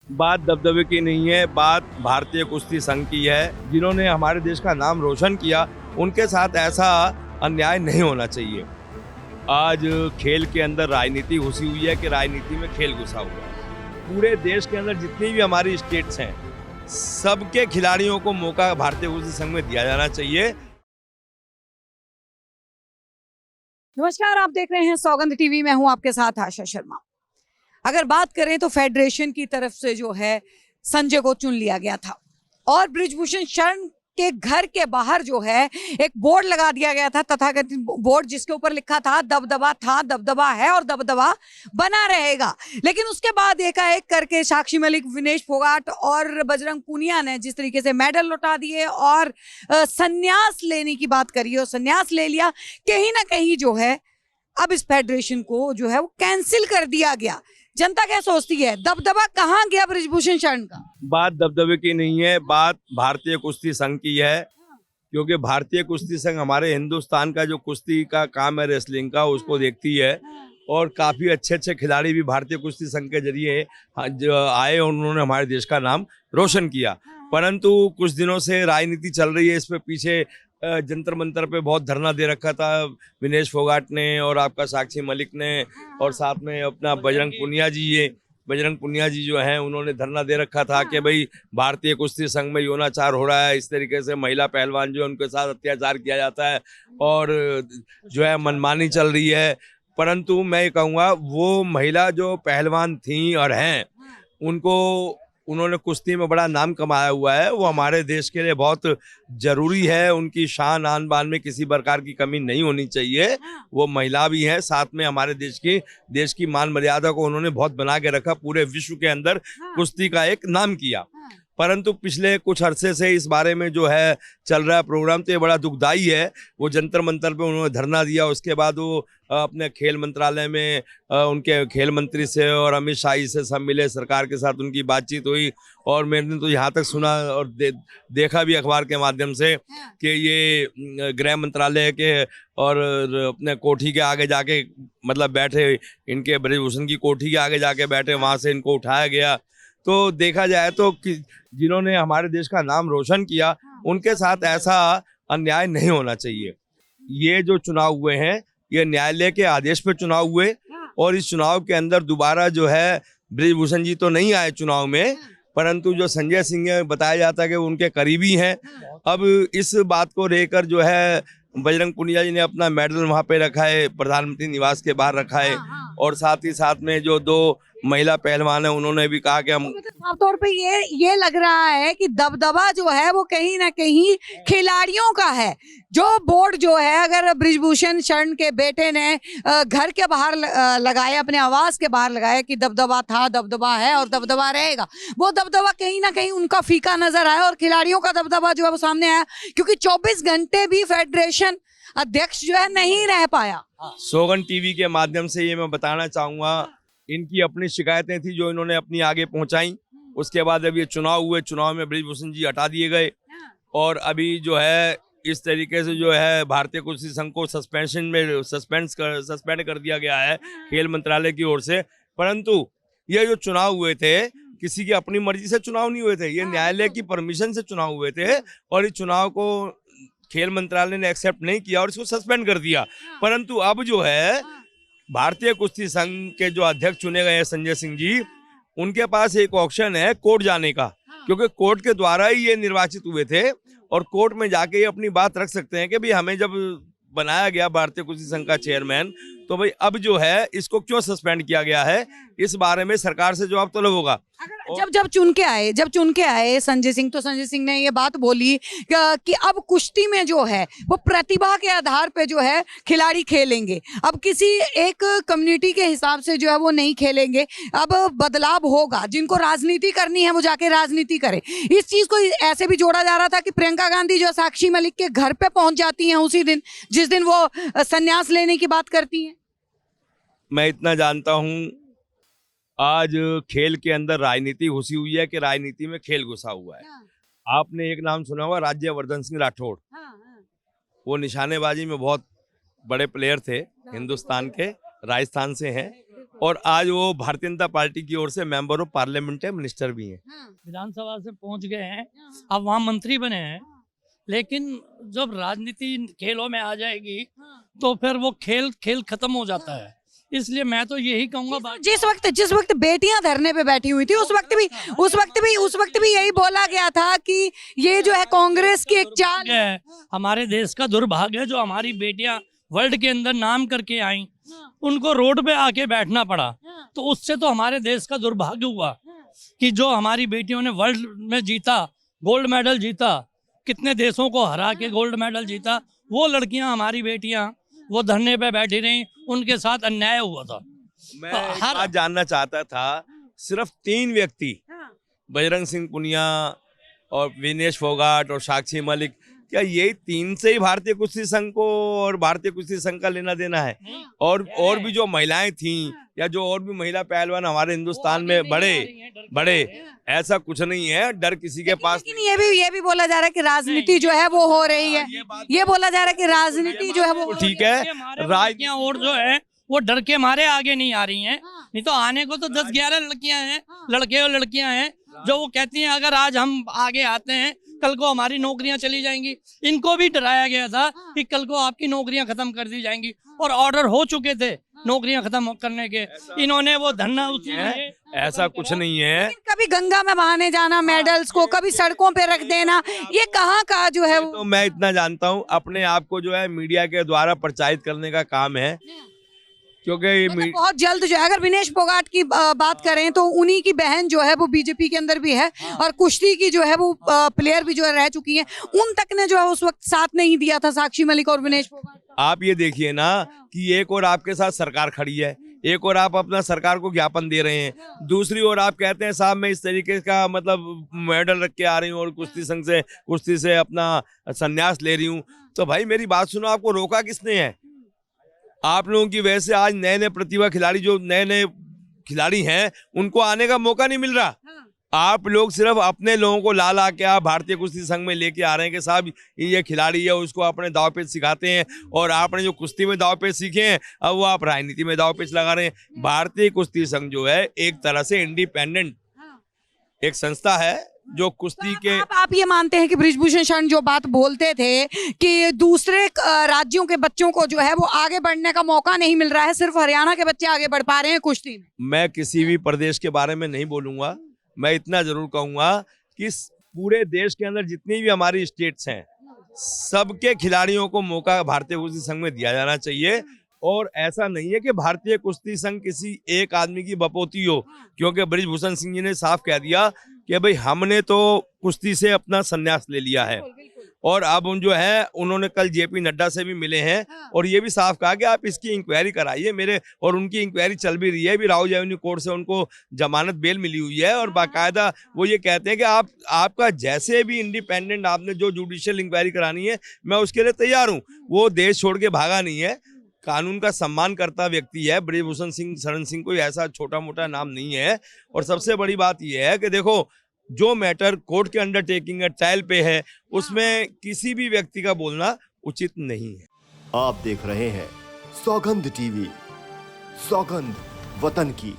बात दबदबे की नहीं है, बात भारतीय कुश्ती संघ की है। जिन्होंने हमारे देश का नाम रोशन किया, उनके साथ ऐसा अन्याय नहीं होना चाहिए। आज खेल के अंदर राजनीति घुसी हुई है कि राजनीति में खेल घुसा हुआ है। पूरे देश के अंदर जितनी भी हमारी स्टेट्स हैं, सबके खिलाड़ियों को मौका भारतीय कुश्ती संघ में दिया जाना चाहिए। नमस्कार, आप देख रहे हैं सौगंध टीवी। मैं हूं आपके साथ आशा शर्मा। अगर बात करें तो फेडरेशन की तरफ से जो है संजय को चुन लिया गया था और बृजभूषण शरण के घर के बाहर जो है एक बोर्ड लगा दिया गया था, तथाकथित बोर्ड, जिसके ऊपर लिखा था दबदबा था, दबदबा है और दबदबा बना रहेगा। लेकिन उसके बाद एकाएक करके साक्षी मलिक, विनेश फोगाट और बजरंग पूनिया ने जिस तरीके से मेडल लौटा दिए और संन्यास लेने की बात करी और संन्यास ले लिया, कहीं ना कहीं जो है अब इस फेडरेशन को जो है वो कैंसिल कर दिया गया। जनता क्या सोचती है, दबदबा कहाँ गया बृजभूषण शरण का? बात दबदबे की नहीं है, बात भारतीय कुश्ती संघ की है। क्योंकि भारतीय कुश्ती संघ हमारे हिंदुस्तान का जो कुश्ती का काम है, रेसलिंग का, उसको देखती है। और काफ़ी अच्छे अच्छे खिलाड़ी भी भारतीय कुश्ती संघ के जरिए जो आए और उन्होंने हमारे देश का नाम रोशन किया। परंतु कुछ दिनों से राजनीति चल रही है, इस पे पीछे जंतर मंतर पे बहुत धरना दे रखा था विनेश फोगाट ने और आपका साक्षी मलिक ने, और साथ में अपना बजरंग पुनिया जी जो हैं, उन्होंने धरना दे रखा था कि भाई भारतीय कुश्ती संघ में यौनाचार हो रहा है, इस तरीके से महिला पहलवान जो है उनके साथ अत्याचार किया जाता है और जो है मनमानी चल रही है। परंतु मैं ये कहूँगा, वो महिला जो पहलवान थी और हैं, उन्होंने कुश्ती में बड़ा नाम कमाया हुआ है। वो हमारे देश के लिए बहुत जरूरी है। उनकी शान आन बान में किसी प्रकार की कमी नहीं होनी चाहिए। वो महिला भी है, साथ में हमारे देश की मान मर्यादा को उन्होंने बहुत बना के रखा, पूरे विश्व के अंदर कुश्ती का एक नाम किया। परंतु पिछले कुछ अरसे से इस बारे में जो है चल रहा है प्रोग्राम, तो ये बड़ा दुखदाई है। वो जंतर मंतर पे उन्होंने धरना दिया, उसके बाद वो अपने खेल मंत्रालय में उनके खेल मंत्री से और अमित शाह जी से सब मिले, सरकार के साथ उनकी बातचीत हुई। और मैंने तो यहाँ तक सुना और देखा भी अखबार के माध्यम से कि ये गृह मंत्रालय के और अपने कोठी के आगे जाके मतलब बैठे, इनके बृजभूषण की कोठी के आगे जाके बैठे, वहाँ से इनको उठाया गया। तो देखा जाए तो जिन्होंने हमारे देश का नाम रोशन किया, उनके साथ ऐसा अन्याय नहीं होना चाहिए। ये जो चुनाव हुए हैं, ये न्यायालय के आदेश पे चुनाव हुए और इस चुनाव के अंदर दोबारा जो है बृजभूषण जी तो नहीं आए चुनाव में, परंतु जो संजय सिंह बताया जाता है कि उनके करीबी हैं। अब इस बात को लेकर जो है बजरंग पुनिया जी ने अपना मेडल वहाँ पे रखा है, प्रधानमंत्री निवास के बाहर रखा है। और साथ ही साथ में जो दो महिला पहलवान है, उन्होंने भी कहा कि हम साफ तौर पे ये लग रहा है कि दबदबा जो है वो कहीं ना कहीं खिलाड़ियों का है। जो बोर्ड जो है, अगर बृजभूषण शरण के बेटे ने घर के बाहर लगाया, अपने आवास के बाहर लगाया कि दबदबा था, दबदबा है और दबदबा रहेगा, वो दबदबा कहीं ना कहीं उनका फीका नजर आया और खिलाड़ियों का दबदबा जो है वो सामने आया, क्योंकि 24 घंटे भी फेडरेशन अध्यक्ष जो है नहीं रह पाया। सौगंध टीवी के माध्यम से ये मैं बताना चाहूंगा, इनकी अपनी शिकायतें थी जो इन्होंने अपनी आगे पहुंचाई। उसके बाद अब ये चुनाव हुए, चुनाव में बृजभूषण जी हटा दिए गए और अभी जो है इस तरीके से जो है भारतीय कुश्ती संघ को सस्पेंड कर दिया गया है खेल मंत्रालय की ओर से। परंतु ये जो चुनाव हुए थे, किसी की अपनी मर्जी से चुनाव नहीं हुए थे, ये न्यायालय की परमिशन से चुनाव हुए थे और इस चुनाव को खेल मंत्रालय ने एक्सेप्ट नहीं किया और इसको सस्पेंड कर दिया। परंतु अब जो है भारतीय कुश्ती संघ के जो अध्यक्ष चुने गए हैं संजय सिंह जी, उनके पास एक ऑप्शन है कोर्ट जाने का, क्योंकि कोर्ट के द्वारा ही ये निर्वाचित हुए थे और कोर्ट में जाके ये अपनी बात रख सकते हैं कि भाई हमें जब बनाया गया भारतीय कुश्ती संघ का चेयरमैन, तो भाई अब जो है इसको क्यों सस्पेंड किया गया है, इस बारे में सरकार से जवाब तलब होगा। जब चुन के आए संजय सिंह, तो संजय सिंह ने ये बात बोली कि अब कुश्ती में जो है वो प्रतिभा के आधार पे जो है खिलाड़ी खेलेंगे, अब किसी एक कम्युनिटी के हिसाब से जो है वो नहीं खेलेंगे, अब बदलाव होगा, जिनको राजनीति करनी है वो जाके राजनीति करे। इस चीज को ऐसे भी जोड़ा जा रहा था कि प्रियंका गांधी जो साक्षी मलिक के घर पे पहुंच जाती हैं उसी दिन जिस दिन वो संन्यास लेने की बात करती हैं। मैं इतना जानता हूँ, आज खेल के अंदर राजनीति घुसी हुई है कि राजनीति में खेल घुसा हुआ है। आपने एक नाम सुना होगा, राज्यवर्धन सिंह राठौड़। वो निशानेबाजी में बहुत बड़े प्लेयर थे, हिंदुस्तान के, राजस्थान से हैं। और आज वो भारतीय जनता पार्टी की ओर से मेंबर ऑफ पार्लियामेंट है, मिनिस्टर भी हैं। विधानसभा से पहुंच गए हैं, अब वहाँ मंत्री बने हैं। लेकिन जब राजनीति खेलों में आ जाएगी तो फिर वो खेल खत्म हो जाता है। इसलिए मैं तो यही कहूंगा, जिस वक्त बेटियां धरने पे बैठी हुई थी उस वक्त भी यही बोला गया था कि ये जो है कांग्रेस की एक चाल है, हमारे देश का दुर्भाग्य है जो हमारी बेटियां वर्ल्ड के अंदर नाम करके आई, उनको रोड पे आके बैठना पड़ा। तो उससे तो हमारे देश का दुर्भाग्य हुआ कि जो हमारी बेटियों ने वर्ल्ड में जीता, गोल्ड मेडल जीता, कितने देशों को हरा के गोल्ड मेडल जीता, वो लड़कियां हमारी बेटियां वो धरने पे बैठी रही, उनके साथ अन्याय हुआ था। मैं एक बात जानना चाहता था, सिर्फ 3 व्यक्ति, बजरंग सिंह पुनिया और विनेश फोगाट और साक्षी मलिक, क्या यही 3 से ही भारतीय कुश्ती संघ को और भारतीय कुश्ती संघ का लेना देना है? और भी जो महिलाएं थीं या जो और भी महिला पहलवान हमारे हिंदुस्तान में बड़े, ऐसा कुछ नहीं है, डर किसी के पास। लेकिन ये भी बोला जा रहा है कि राजनीति जो है वो हो रही है, ये बोला जा रहा है कि राजनीति जो है वो ठीक है, लड़कियां और जो है वो डर के मारे आगे नहीं आ रही हैं। नहीं तो आने को तो 10-11 लड़कियां हैं, लड़के और लड़कियां हैं जो वो कहती हैं अगर आज हम आगे आते हैं कल को हमारी नौकरियां चली जाएंगी। इनको भी डराया गया था कि कल को आपकी नौकरियां खत्म कर दी जाएंगी, और ऑर्डर हो चुके थे नौकरियां खत्म करने के। इन्होंने वो धरना ऐसा कुछ नहीं है। कभी गंगा में बहाने जाना मेडल्स को, कभी सड़कों पे रख देना, ये कहाँ का जो है वो। तो मैं इतना जानता हूँ, अपने आप को जो है मीडिया के द्वारा प्रचारित करने का काम है, क्योंकि मतलब बहुत जल्द जो है, अगर विनेश फोगाट की बात करें तो उन्हीं की बहन जो है वो बीजेपी के अंदर भी है, और कुश्ती की जो है वो प्लेयर भी जो है रह चुकी हैं, उन तक ने जो है उस वक्त साथ नहीं दिया था, साक्षी मलिक और विनेश फोगाट। आप ये देखिए ना कि एक और आपके साथ सरकार खड़ी है, एक और आप अपना सरकार को ज्ञापन दे रहे हैं, दूसरी ओर आप कहते हैं साहब मैं इस तरीके का मतलब मेडल रख के आ रही हूँ और कुश्ती संघ से कुश्ती से अपना संन्यास ले रही हूँ। तो भाई मेरी बात सुनो, आपको रोका किसने है? आप लोगों की वजह से आज नए नए प्रतिभा खिलाड़ी, जो नए नए खिलाड़ी हैं, उनको आने का मौका नहीं मिल रहा। आप लोग सिर्फ अपने लोगों को ला ला के आप भारतीय कुश्ती संघ में लेके आ रहे हैं कि साहब ये खिलाड़ी है, उसको अपने दाव पेच सिखाते हैं, और आपने जो कुश्ती में दाव पेच सीखे हैं अब वो आप राजनीति में दाव पेच लगा रहे हैं। भारतीय कुश्ती संघ जो है एक तरह से इंडिपेंडेंट एक संस्था है जो कुश्ती के। आप ये मानते हैं कि बृजभूषण शरण जो बात बोलते थे कि दूसरे राज्यों के बच्चों को जो है वो आगे बढ़ने का मौका नहीं मिल रहा है, सिर्फ हरियाणा के बच्चे आगे बढ़ पा रहे हैं कुश्ती में? मैं किसी भी प्रदेश के बारे में नहीं बोलूंगा, मैं इतना जरूर कहूंगा कि पूरे देश के अंदर जितनी भी हमारी स्टेट्स हैं, सबके खिलाड़ियों को मौका भारतीय कुश्ती संघ में दिया जाना चाहिए। और ऐसा नहीं है कि भारतीय कुश्ती संघ किसी एक आदमी की बपोती हो, क्योंकि बृजभूषण सिंह जी ने साफ कह दिया कि भाई हमने तो कुश्ती से अपना संन्यास ले लिया है, और अब उन जो है उन्होंने कल जेपी नड्डा से भी मिले हैं और ये भी साफ कहा कि आप इसकी इंक्वायरी कराइए मेरे, और उनकी इंक्वायरी चल भी रही है। अभी राउज एवेन्यू कोर्ट से उनको जमानत बेल मिली हुई है, और बाकायदा वो ये कहते हैं कि आपका जैसे भी इंडिपेंडेंट आपने जो जुडिशियल इंक्वायरी करानी है मैं उसके लिए तैयार हूँ। वो देश छोड़ के भागा नहीं है, कानून का सम्मान करता व्यक्ति है। बृजभूषण सिंह शरण सिंह कोई ऐसा छोटा मोटा नाम नहीं है। और सबसे बड़ी बात यह है कि देखो, जो मैटर कोर्ट के अंडरटेकिंग है, ट्रायल पे है, उसमें किसी भी व्यक्ति का बोलना उचित नहीं है। आप देख रहे हैं सौगंध टीवी, सौगंध वतन की।